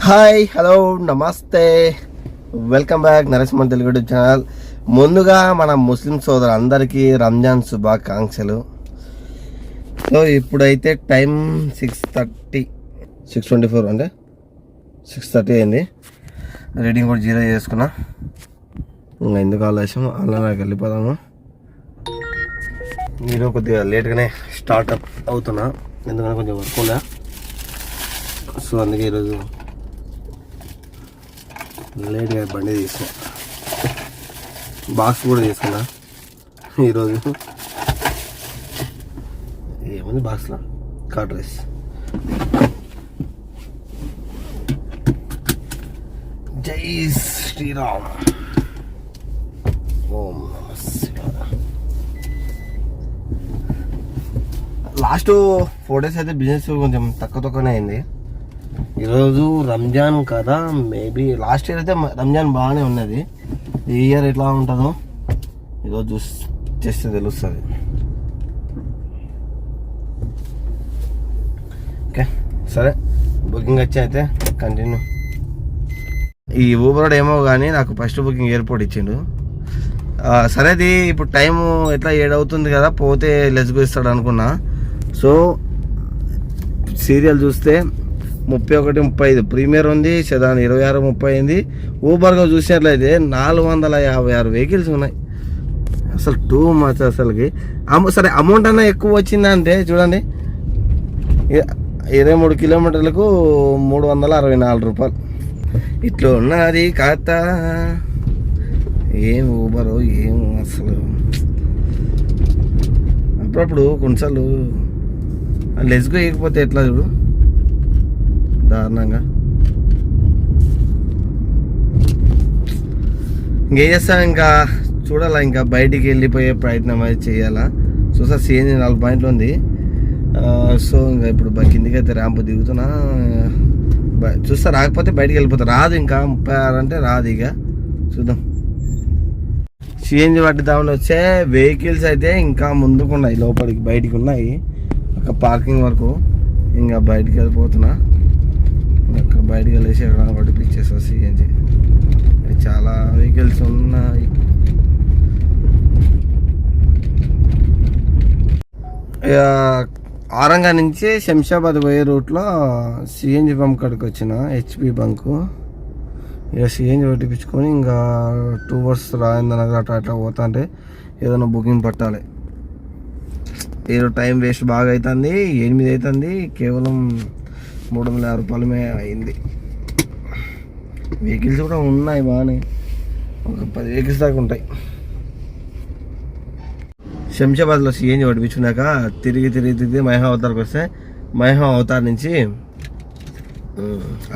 Hi hello నమస్తే, welcome back Narasimhan Telugu YouTube channel. ముందుగా మన ముస్లిం సోదరులందరికీ రంజాన్ శుభాకాంక్షలు. సో ఇప్పుడైతే టైం 6:24 అంటే 6:30 అయింది. రీడింగ్ కూడా 0 చేసుకున్నా. ఇంకా ఎందుకు ఆలస్యం, ఆన్లైన్లోకి వెళ్ళిపోదాము. నేను కొద్దిగా లేట్గానే స్టార్ట్అప్ అవుతున్నా, ఎందుకంటే కొంచెం వర్క్ ఉందా. సో అందుకే ఈరోజు లేట్గా బండి తీసుకున్నా. బాక్స్ కూడా తీసుకున్నా ఈరోజు. ఏముంది బాక్స్లో? Curd rice. జై శ్రీరామ్. ఓం నమః శివాయ. లాస్ట్ 4 days అయితే బిజినెస్ కొంచెం తక్కువనే అయింది. ఈరోజు రంజాన్ కదా, మేబీ లాస్ట్ ఇయర్ అయితే రంజాన్ బాగానే ఉన్నది. ఈ ఇయర్ ఎట్లా ఉంటుందో ఈరోజు చేస్తే తెలుస్తుంది. ఓకే సరే, బుకింగ్ వచ్చి అయితే కంటిన్యూ. ఈ ఊబర్ ఏమో కానీ నాకు ఫస్ట్ బుకింగ్ ఎయిర్పోర్ట్ ఇచ్చిండు. సరే, అది ఇప్పుడు టైము ఎట్లా 7 అవుతుంది కదా, పోతే లెస్గో ఇస్తాడు అనుకున్నా. సో సీరియల్ చూస్తే 31:35 ప్రీమియర్ ఉంది, సెదాన్ 26:30 అయింది. ఊబర్గా చూసినట్లయితే 456 వెహికల్స్ ఉన్నాయి. అసలు టూ మచ్ అసలుకి. సరే, అమౌంట్ అన్నా ఎక్కువ వచ్చిందంటే చూడండి, 23 కిలోమీటర్లకు 364 రూపాయలు. ఇట్లా ఉన్నది కథ. ఏం ఊబరు, ఏం అసలు అప్పుడప్పుడు కొన్నిసార్లు లెస్గో వేయకపోతే ఎట్లా చూడు, దారుణంగా. ఇంకేం చేస్తాం, ఇంకా చూడాలా, ఇంకా బయటికి వెళ్ళిపోయే ప్రయత్నం అయితే చేయాలా. చూసా CNG 4 పాయింట్లు ఉంది. సో ఇంకా ఇప్పుడు కిందికి అయితే ర్యాంపు దిగుతున్నా. చూస్తా, రాకపోతే బయటికి వెళ్ళిపోతా. రాదు, ఇంకా 36 అంటే రాదు. ఇక చూద్దాం. CNG పట్టిద్దామని వచ్చే వెహికల్స్ అయితే ఇంకా ముందుకున్నాయి, లోపలికి బయటికి ఉన్నాయి. ఒక పార్కింగ్ వరకు ఇంకా బయటికి వెళ్ళిపోతున్నా. అక్కడ బయటికి వెళ్ళేసి ఎక్కడ పట్టిపించేస్తా. CNG చాలా వెహికల్స్ ఉన్నాయి. ఆరంగా నుంచి శంషాబాద్ పోయే రూట్లో CNG బంక్ కాడికి వచ్చిన, HP బంకు. ఇక CNG పట్టించుకొని ఇంకా 2 hours రాయిందనగా అట్లా పోతా అంటే ఏదైనా బుకింగ్ పట్టాలి. ఏదో టైం వేస్ట్ బాగా అవుతుంది. 8 అవుతుంది, కేవలం 306 రూపాయలమే అయింది. వెహికల్స్ కూడా ఉన్నాయి బాగానే, ఒక 10 వెహికల్స్ దాకా ఉంటాయి. శంషాబాద్లో CNG పట్టించుకున్నాక తిరిగి మైహా అవతార్కి వస్తే, మైహా అవతార్ నుంచి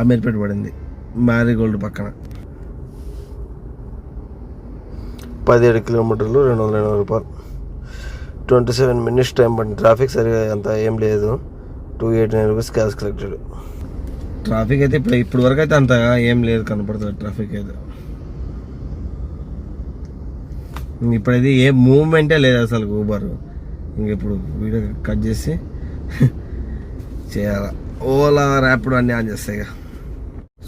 అమీర్పేట పడింది, మ్యారీగోల్డ్ పక్కన. 17 కిలోమీటర్లు 280 రూపాయలు. 27 minutes టైం పడింది. ట్రాఫిక్ సరిగా అంత ఏం లేదు. 289 రూపీస్ క్యాష్ కలెక్టెడ్. ట్రాఫిక్ అయితే ఇప్పుడు వరకు అయితే అంత ఏం లేదు, కనపడుతుంది ట్రాఫిక్ అయితే. ఇప్పుడైతే ఏ మూవ్మెంటే లేదు అసలు ఊబర్. ఇంకెప్పుడు వీడియో కట్ చేసి చేయాలా. ఓలా ర్యాపిడో అన్నీ ఆన్ చేస్తాయి. ఇక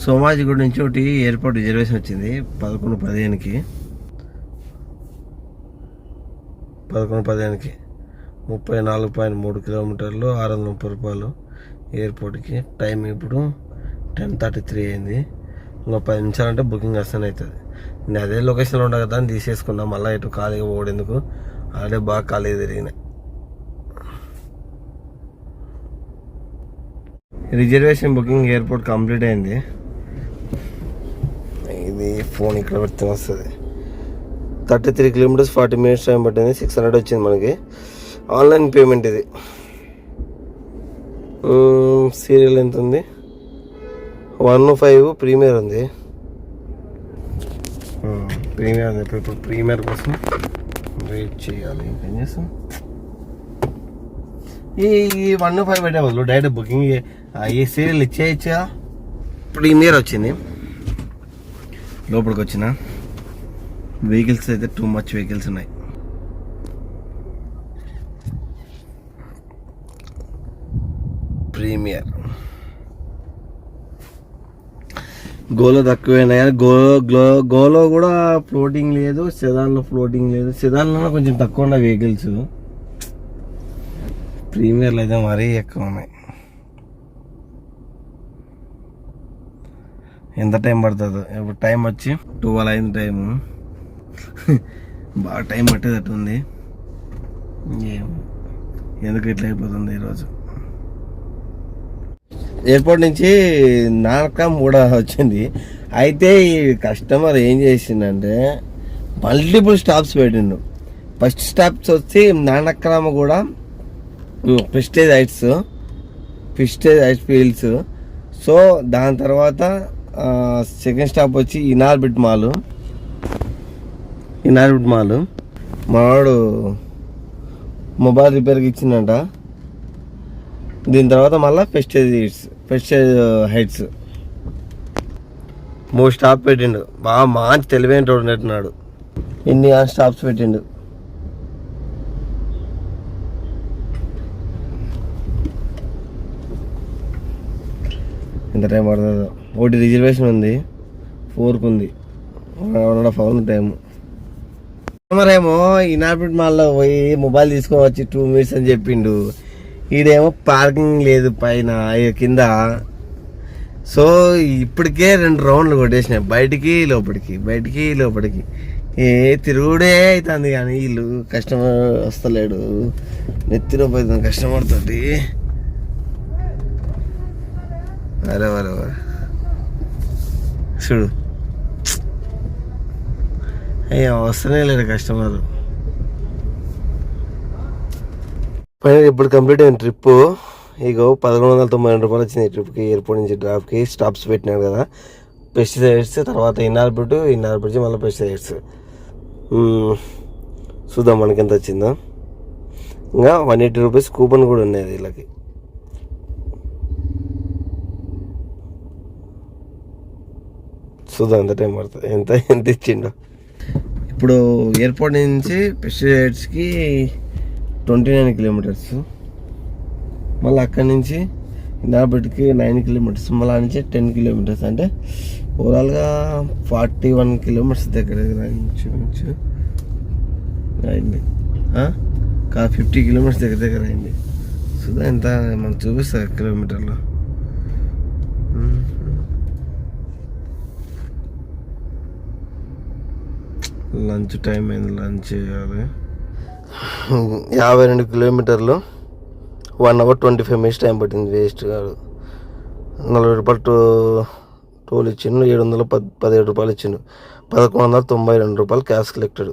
సోమాజిగూడ నుంచి ఒకటి ఎయిర్పోర్ట్ రిజర్వేషన్ వచ్చింది 11:15కి. 11:15కి 34.3 కిలోమీటర్లు 630 రూపాయలు ఎయిర్పోర్ట్కి. టైం ఇప్పుడు 10:33 అయింది. ఇంకో 10 నిమిషాలంటే బుకింగ్ వస్తూనే అవుతుంది. నేను అదే లొకేషన్లో ఉండ కదా అని తీసేసుకున్నా. మళ్ళీ ఇటు ఖాళీగా పోవడెందుకు, ఆల్రెడీ బాగా ఖాళీ తిరిగినాయి. రిజర్వేషన్ బుకింగ్ ఎయిర్పోర్ట్ కంప్లీట్ అయింది. ఇది ఫోన్ ఇక్కడ పెడితే వస్తుంది. 33 kilometers 40 minutes టైం పట్టింది. 600 వచ్చింది మనకి. ఆన్లైన్ పేమెంట్ ఇది. సీరియల్ ఎంత ఉంది? 105 ప్రీమియర్ ఉంది. ప్రీమియర్ ఉంది. ఇప్పుడు ప్రీమియర్ కోసం వెయిట్ చేయాలి. ఏం చేస్తాం, ఈ 105 పెట్టే బదులు డైరెక్ట్ బుకింగ్ ఈ సీరియల్ ఇచ్చేయచ్చా. ప్రీమియర్ వచ్చింది. లోపలికి వచ్చిన వెహికల్స్ అయితే టూ మచ్ వెహికల్స్ ఉన్నాయి. ప్రీమియర్ గోలో తక్కువైనా కానీ గోలో కూడా ఫ్లోటింగ్ లేదు, సెదాన్లో ఫ్లోటింగ్ లేదు. సెదాన్లో కొంచెం తక్కువ ఉన్నాయి వెహికల్స్, ప్రీమియర్లు అయితే మరీ ఎక్కువ ఉన్నాయి. ఎంత టైం పడుతుందో ఇప్పుడు? టైం వచ్చి 12 అయింది టైము. బాగా టైం పట్టేటట్టు ఉంది. ఎందుకు ఇట్లా అయిపోతుంది ఈరోజు? ఎయిర్పోర్ట్ నుంచి నానక్రామ్ కూడా వచ్చింది. అయితే ఈ కస్టమర్ ఏం చేసిందంటే మల్టిపుల్ స్టాప్స్ పెట్టిండు. ఫస్ట్ స్టాప్స్ వచ్చి నానక్రామ్ కూడా ప్రెస్టేజ్ హైట్స్ ఫీల్డ్స్. సో దాని తర్వాత సెకండ్ స్టాప్ వచ్చి ఇనార్బిట్ మాల్. మావాడు మొబైల్ రిపేర్కి ఇచ్చిందంట. దీని తర్వాత మళ్ళీ ప్రెస్టేజ్ హైట్స్ 3 స్టాప్ పెట్టిండు. బాగా మంచి తెలివైన రోడ్ నెట్టున్నాడు. ఇన్ని స్టాప్స్ పెట్టిండు. ఎంత టైం పడుతుందో? ఒకటి రిజర్వేషన్ ఉంది, 4కు ఉంది, 1.5 hours టైము. మరేమో ఇనార్బిట్ మాల్లో పోయి మొబైల్ తీసుకొని వచ్చి 2 minutes అని చెప్పిండు. ఈడేమో పార్కింగ్ లేదు పైన కింద. సో ఇప్పటికే 2 rounds కొట్టేసినాయి, బయటికి లోపలికి. తిరుగుడే అవుతుంది కానీ వీళ్ళు కస్టమర్ వస్తలేడు. నెత్తిలో పోతుంది కస్టమర్ తోటి. అరే చూడు, అయ్యా వస్తూనే లేడు కస్టమర్. పైన ఇప్పుడు కంప్లీట్ అయిన ట్రిప్. ఇక 1192 రూపాయలు వచ్చింది ఈ ట్రిప్కి. ఎయిర్పోర్ట్ నుంచి డ్రాప్కి స్టాప్స్ పెట్టినారు కదా, పెస్టిసైడ్స్, తర్వాత ఇన్నార్బిట్ మళ్ళీ పెస్టిసైడ్స్. చూద్దాం మనకి ఎంత వచ్చిందో. ఇంకా 180 రూపీస్ కూపన్ కూడా ఉన్నది వీళ్ళకి. చూద్దాం ఎంత టైం పడుతుంది, ఎంత ఇచ్చిండో. ఇప్పుడు ఎయిర్పోర్ట్ నుంచి పెస్టిసైడ్స్కి 29 kilometers, మళ్ళీ అక్కడి నుంచి ఇన్నార్బిట్కి 9 kilometers, మళ్ళీ నుంచి 10 kilometers. అంటే ఓవరాల్గా 41 kilometers దగ్గర నుంచి అయింది. 50 kilometers దగ్గర అయింది. చూద్దాం ఎంత మనం చూపిస్తారు కిలోమీటర్లో. లంచ్ టైం అయింది, లంచ్ చేయాలి. 52 kilometers, 1 hour 25 minutes టైం పట్టింది. వేస్ట్ కాదు. 40 రూపాయలు టోల్ ఇచ్చిండు, 717 రూపాయలు ఇచ్చిండు, 1192 రూపాయలు క్యాష్ కలెక్టెడ్.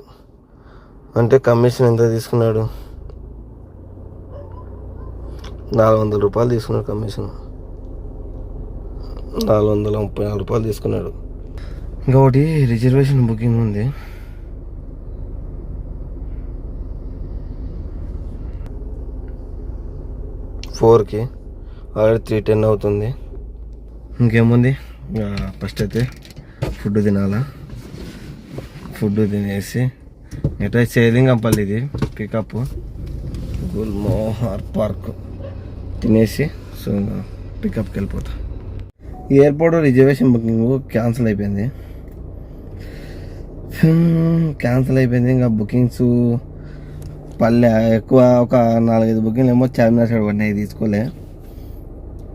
అంటే కమిషన్ ఎంత తీసుకున్నాడు? 400 రూపాయలు తీసుకున్నాడు కమిషన్. 434 రూపాయలు తీసుకున్నాడు. ఇంకొకటి రిజర్వేషన్ బుకింగ్ ఉంది. కి ఆల్రెడీ 310 అవుతుంది. ఇంకేముంది, ఫస్ట్ అయితే ఫుడ్ తినాలా. ఫుడ్ తినేసి ఎట్లా సేలింగంపల్లి ఇది పికప్ గుల్మోహర్ పార్క్ తినేసి సో పికప్కి వెళ్ళిపోతా. ఎయిర్పోర్ట్ రిజర్వేషన్ బుకింగ్ క్యాన్సిల్ అయిపోయింది. ఇంకా బుకింగ్స్ ఎక్కువ ఒక 4-5 బుకింగ్లు ఏమో చార్మినార్ సైడ్ పడినాయి, తీసుకోలే.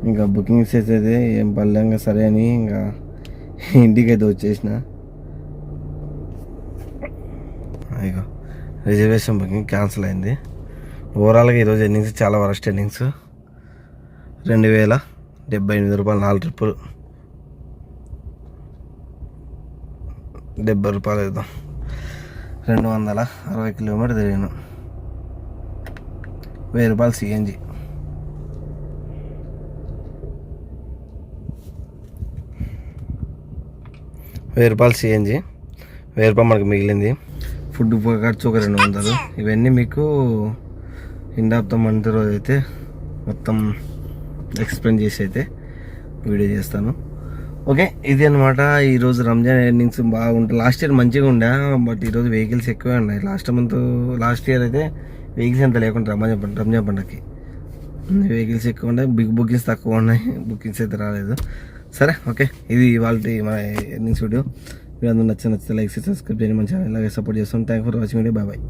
ఇంకా బుకింగ్స్ అయితే ఏం పడలే. ఇంకా సరే అని ఇంకా ఇంటికి అయితే వచ్చేసిన. ఇక రిజర్వేషన్ బుకింగ్ క్యాన్సిల్ అయింది. ఓవరాల్గా ఈరోజు ఎర్నింగ్స్ చాలా వరస్ట్ ఎర్నింగ్స్. 2078 రూపాయలు 4 ట్రిప్పులు, 70 రూపాయలు వేద్దాం. 260 kilometers తిరిగాను. 1000 రూపాయలు CNG. CNG 1000 రూపాయలు మనకు మిగిలింది. ఫుడ్ ఖర్చు ఒక 200. ఇవన్నీ మీకు ఎండ్ ఆఫ్ ద మంత్ రోజు అయితే మొత్తం ఎక్స్ప్లెయిన్ చేసి అయితే వీడియో చేస్తాను. ఓకే, ఇది అనమాట ఈరోజు రంజాన్ ఎర్నింగ్స్. బాగుంటాయి. లాస్ట్ ఇయర్ మంచిగా ఉండే, బట్ ఈరోజు వెహికల్స్ ఎక్కువే ఉన్నాయి. లాస్ట్ ఇయర్ అయితే వెహికల్స్ ఎంత లేకుండా రంజాన్ పండుగకి వెహికల్స్ ఎక్కువ ఉన్నాయి, బిగ్ బుకింగ్స్ తక్కువ ఉన్నాయి, బుకింగ్స్ అయితే రాలేదు. సరే ఓకే, ఇది ఇవాళ మన ఎర్నింగ్స్ వీడియో. మీరు అందరూ నచ్చితే లైక్ చేసి సబ్స్క్రైబ్ చేయండి, మన ఛానల్ ఇలాగే సపోర్ట్ చేస్తాం. Thank for watching video. Bye.